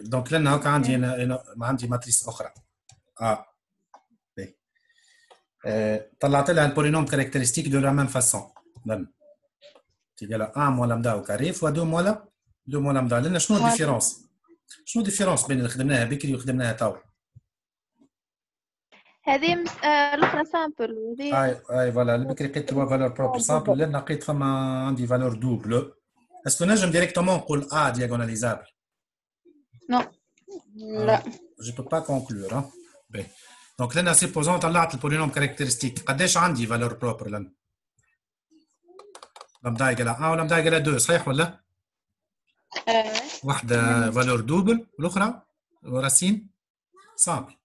دونك لنا هكا عندي ماتريس اخرى ا بي طلعت لها البولينوم كاركتيرستيك دو لا ميم فاسون لنا تيجي 1 مو لامدا او كاري فوا 2 مولا 2 مو لامدا لنا شنو الديفيرونس بين اللي خدمناها بكري وخدمناها توا هذه الاخرى سامبل اي فوالا البكري لقيت 3 فالور بروبر سامبل لنا لقيت فما عندي فالور دوبل اسكو نجم ديريكتومون نقول ا دياغوناليزابل نو لا je peux pas conclure بي دونك لنا سيبوزون طلعت البولينوم كاركتيرستيك قداش عندي فالور بروبر لنا لامدا ايكال 1 ولامدا ايكال 2 صحيح ولا واحده فالور دوبل والاخرى راسين سامبل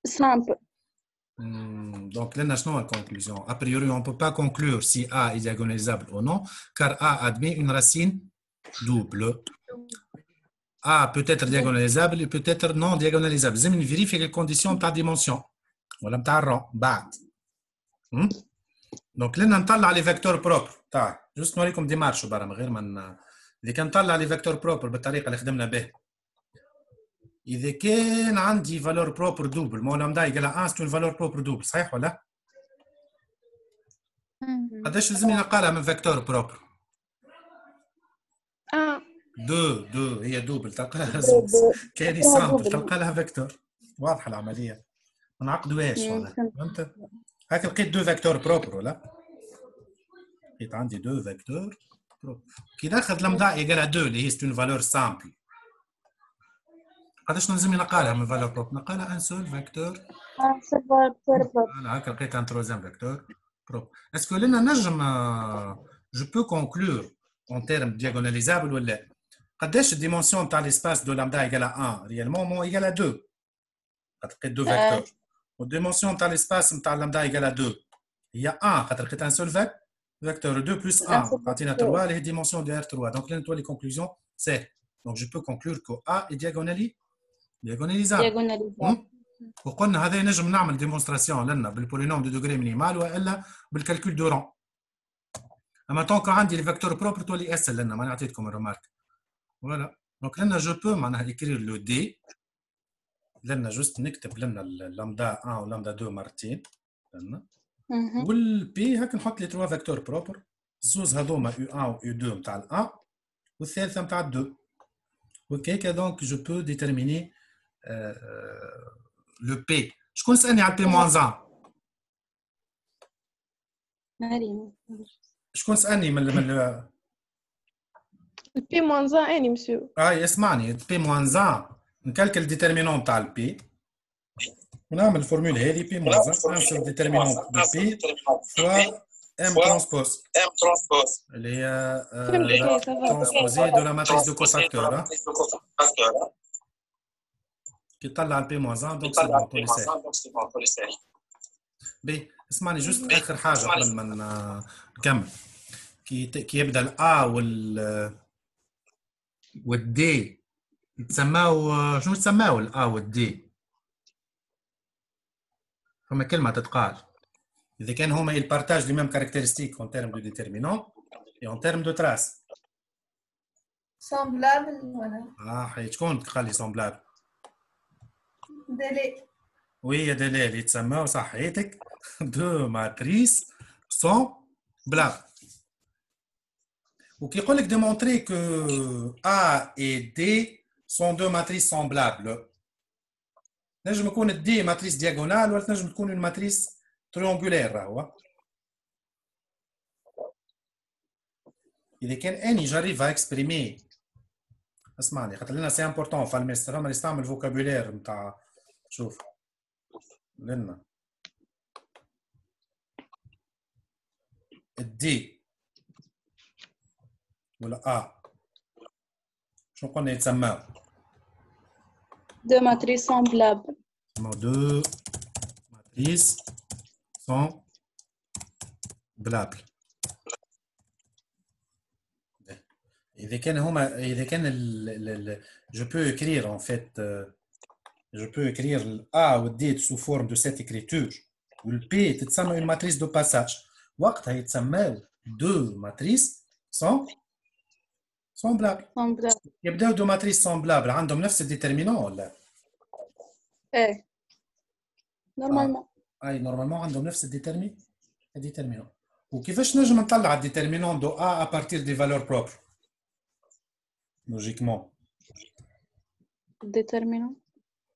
donc là شنو la conclusion a priori on peut pas conclure si A est diagonalisable ou non car A admet une racine double A peut être diagonalisable et peut être non diagonalisable لازم vérifier les conditions تاع dimension ولا نتاع الرون بعد donc لنا نطلع لي فيكتور بروبر تاع جوست نوريكم ديمارش برا من غير ما اللي كان نطلع لي فيكتور بروبر بالطريقه اللي خدمنا به إذا كان عندي فالور بروبر دوبل مو لامدا يقال 1 سي اون فالور بروبر دوبل صحيح ولا؟ قداش لازمني نلقى من فيكتور بروبر؟ دو هي دوبل تلقى لها زوز كان سامبل تلقى لها فيكتور واضحه العمليه ما نعقدوهاش فهمت؟ هاك لقيت دو فيكتور بروبر ولا؟ لقيت عندي دو فيكتور بروبر كي ناخذ لامدا يقال 2 اللي هي سي اون فالور سامبل قداش لازم نلقى من فالور بروب نلقى ان سول فيكتور انا هكا لقيت ان تروزيام فيكتور بروب اسكو لنا نجم جو بو كونكلور اون تيرم دياغوناليزابل ولا قداش الديمونسيون تاع ليسباس دو لامدا ايكال 1 ريالمون مو ايكال 2 لقيت دو فيكتور والديمونسيون تاع ليسباس نتاع لامدا ايكال 2 هي 1 خاطر لقيت ان سول فيكتور 2 بلس 1 تعطينا 3 اللي هي ديمونسيون دو ار 3 دونك لنا تولي كونكلوزيون سهل دونك جو بو كونكلور كو ا اي دياغوناليزابل وقلنا هذا نجم نعمل ديمونستراسيون لنا بالبولينوم دو دوغري مينيمال والا بالكالكول دو رون اما طونك عندي الفيكتور بروبر تولي اسهل لنا ما نعطيتكم الرمارك فوالا دونك لنا جو بو معناها اكرير لو دي لنا جوست نكتب لنا اللامدا 1 ولامدا 2 مرتين لنا والبي هاك نحط لي 3 فيكتور بروبر الزوز هذوما U1 و U2 نتاع ال 1 والثالثه نتاع ال 2 وكيكا دونك جو بو ديتيرميني لو بي شكون سالني على البي موان 1 مريم شكون سالني من البي موان 1 اني مسيو اسمعني البي موان 1 نكالكل ديتيرمينون تاع البي ونعمل الفورمول هذه بي موان 1 نساوي ديتيرمينون دو بي فوا ام ترانسبوز اللي هي ترانسبوزي دو لا ماتريس دو كوفاكتور كي طلع البي موان 1 دونك سي بون بولي ساهل بي اسمعني جوست اخر حاجه قبل ما نكمل كي يبدا الا والدي يتسماو شنو تسماو الا والدي فما كلمه تتقال إذا كان هما يبارتاج لي ميم كاركتيرستيك اون تيرم دو ديتيرمينون اي اون تيرم دو تراس سامبلابل ولا حيت شكون قال لي سامبلابل دليل وي دليل يتسماو صحيتك دو ماتريس سامبلابل وكي يقول لك démontrer que A et D sont deux matrices semblables نجم يكون الدي ماتريس دياغونال ولا تنجم تكون une matrice triangulaire راهو إذا كان أني جاريف à exprimer اسمعني خاطر لنا سي امبورطون فما يستعمل فوكابولير نتاع شوف لنا الدي ولا شنو قلنا يتسماو دو ماتريس سامبلابل دو ماتريس سامبلابل إذا كان je peux écrire en fait je peux écrire le A ou D sous forme de cette écriture ou le P تتسمى une matrice de passage وقتها يتسمى deux matrices semblable. semblable. يبداو دو ماتريس سامبلابل عندهم نفس الديترمينون ولا؟ ايه نورمالمون. اي نورمالمون عندهم نفس الديترمينون. وكيفاش نجم نطلع الديترمينون دو ا بارتير دي فالور بروبر؟ لوجيكمون. déterminant.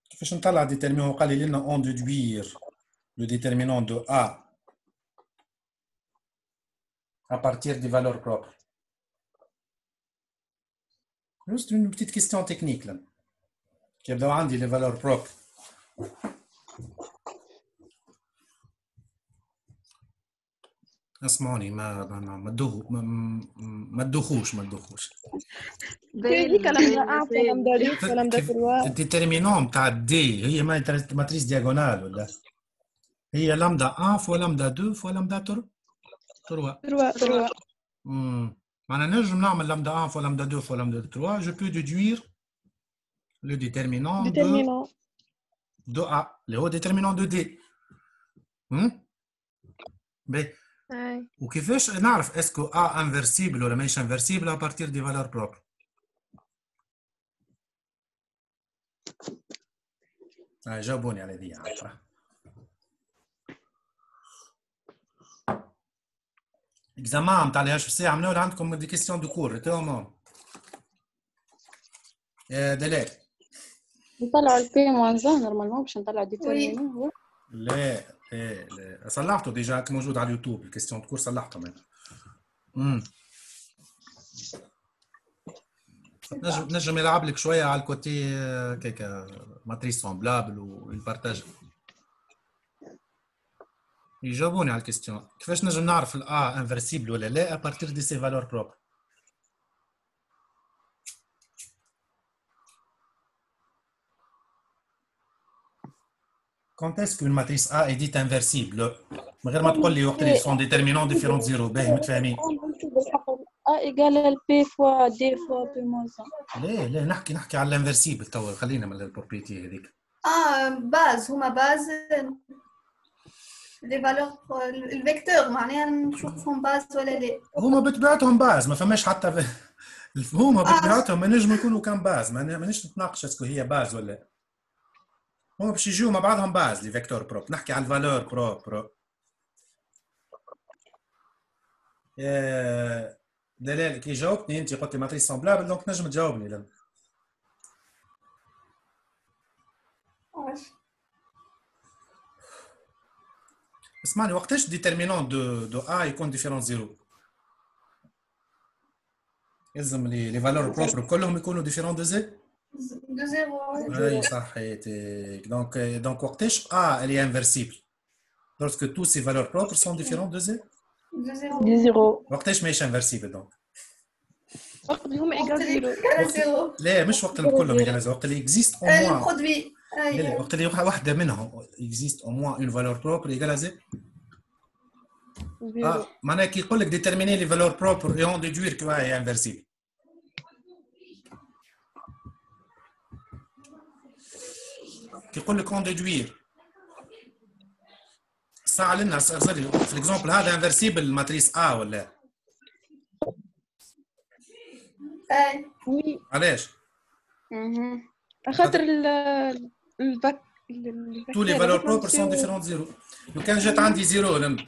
كيفاش نطلع الديترمينون؟ قال لي لنا اون ديدوير لو ديترمينون دو ا à partir des valeurs propres. Juste une petite question technique là. Qui a les valeurs propres. اسمعوني ما تدوخوش. هذيك لمدا 1 ولمدا 2 ولمدا 3. الديترمينون تاع دي هي ماتريس دياغونال ولا؟ هي لامدا 1 فوا لامدا 2 فوا لامدا 3. معناها نجم نعمل لامدا 1 فوا لامدا 2 فوا لامدا 3. Je peux déduire le déterminant de A, اللي هو déterminant de D. باهي. وكيفاش نعرف اسكو A inversible ولا ماهيش inversible à partir des valeurs propres؟ جاوبوني على دي. اكزامان نتاع الهاش في سي عملوا عندكم دي كيستيون دو كور تمام. دلال نطلعوا البي موان زان نورمالمون باش نطلعوا ديترمينون. لا صلحته ديجا موجود على اليوتيوب الكيستيون دو كور صلحتهم انا. نجم يلعب لك شويه على الكوتي كيكا ماتريس سامبلابل والبارتاج. يجاوبوني على الكيستيون كيفاش نجم نعرف الA انفرسيبل ولا لا à partir de ses valeurs propres. Quand est-ce qu'une matrice A est dite inversible؟ من غير ما تقول لي وقت اللي sont déterminants différents de 0. باهي متفاهمين. A égale P fois D fois P moins 1. لا نحكي على الانفرسيبل توا. خلينا من البروبريتي هذيك. باز هما باز لي فالور الفيكتور معناها نشوفهم باز ولا لا. هما بطبيعتهم باز ما فماش حتى هما بطبيعتهم ما نجموا يكونوا كان باز. مانيش نتناقش اسكو هي باز ولا. هما باش يجيو مع بعضهم باز لي فيكتور بروب. نحكي على الفالور بروب. دلال كي جاوبتني انت قلت لي ماتريس سامبلابل دونك نجم تجاوبني لما. اسمعني وقتاش ديترمينون دو ا يكون ديفيرون زيرو؟ يلزم لي فالور بروبر كلهم يكونوا ديفيرون دو زيرو. دو زيرو. اي صحيتك. دونك وقتاش ا اللي انفرسيبل؟ lorsque tous ces valeurs propres sont différentes de zéro. دي زيرو. وقتاش ماهيش انفرسيبل دونك؟ وقت اللي هما ايكال زيرو. لا مش وقت اللي كلهم ايكال زيرو. وقت اللي اكزيست او موان البرودوي. وقت اللي واحده منهم اكزيست او موان اون فالور بروبر ايكال زيرو. معناها كي يقول لك ديترميني لي فالور بروبر اي اون ديدوير كو هي انفرسيبل. كي يقول لك اون ديدوير ساعة لنا صار في الاكزومبل هذا انفرسيبل ماتريس ا ولا؟ وي. علاش؟ خاطر الباك tous les valeurs propres sont différentes de zéro. لو كان جات عندي زيرو لما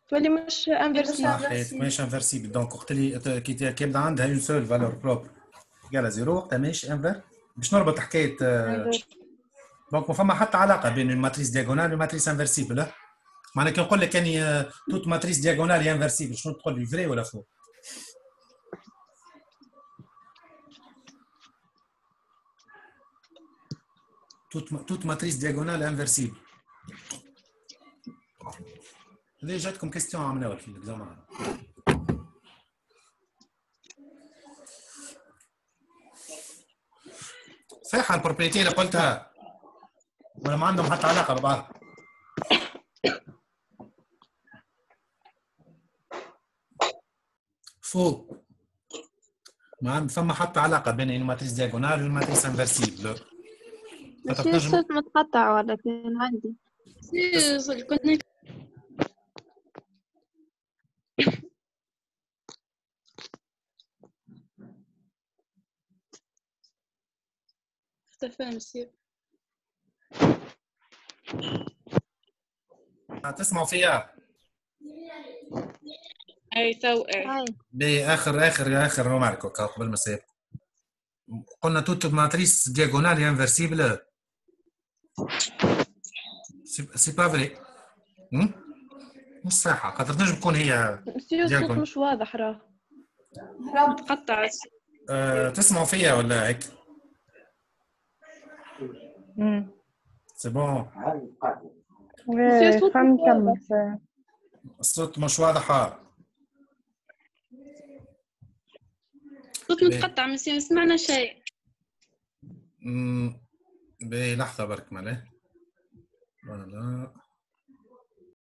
تولي مش انفرسيبل. صحيت ماهيش انفرسيبل. دونك وقت اللي كي يبدا عندها اون سول فالور بروبر ايكال زيرو وقتها ماهيش انفر. باش نربط حكايه دونك ما فما حتى علاقه بين الماتريس دياغونال والماتريس انفرسيبل. معناها كي نقول لك كان توت ماتريس دياغونال هي انفرسيبل شنو تقول لي فري ولا فو؟ توت ماتريس دياغونال انفرسيبل. هذه جاتكم كيستيون عملناها في الاكزامان. صحيح البروبريتي اللي قلتها ولا ما عندهم حتى علاقه ببعض؟ فوق ما فما حتى علاقه بين الماتريس دياغونال والماتريس انفرسيبل. ماشي الصوت متقطع ولا كان عندي. كنت اختفى مسيو. تسمعوا فيها؟ اي تو اي. باخر روماركو قبل ما سيب. قلنا توت ماتريس دياغونال انفرسيبل. سي با فري. مش صحة خاطر تنجم تكون هي مسيو الصوت مش واضح راه تقطع. تسمعوا فيا ولا هيك؟ سي بون. الصوت مش واضح. صوت متقطع مسيو ما سمعنا شيء. بلحظة برك مالي. فوالا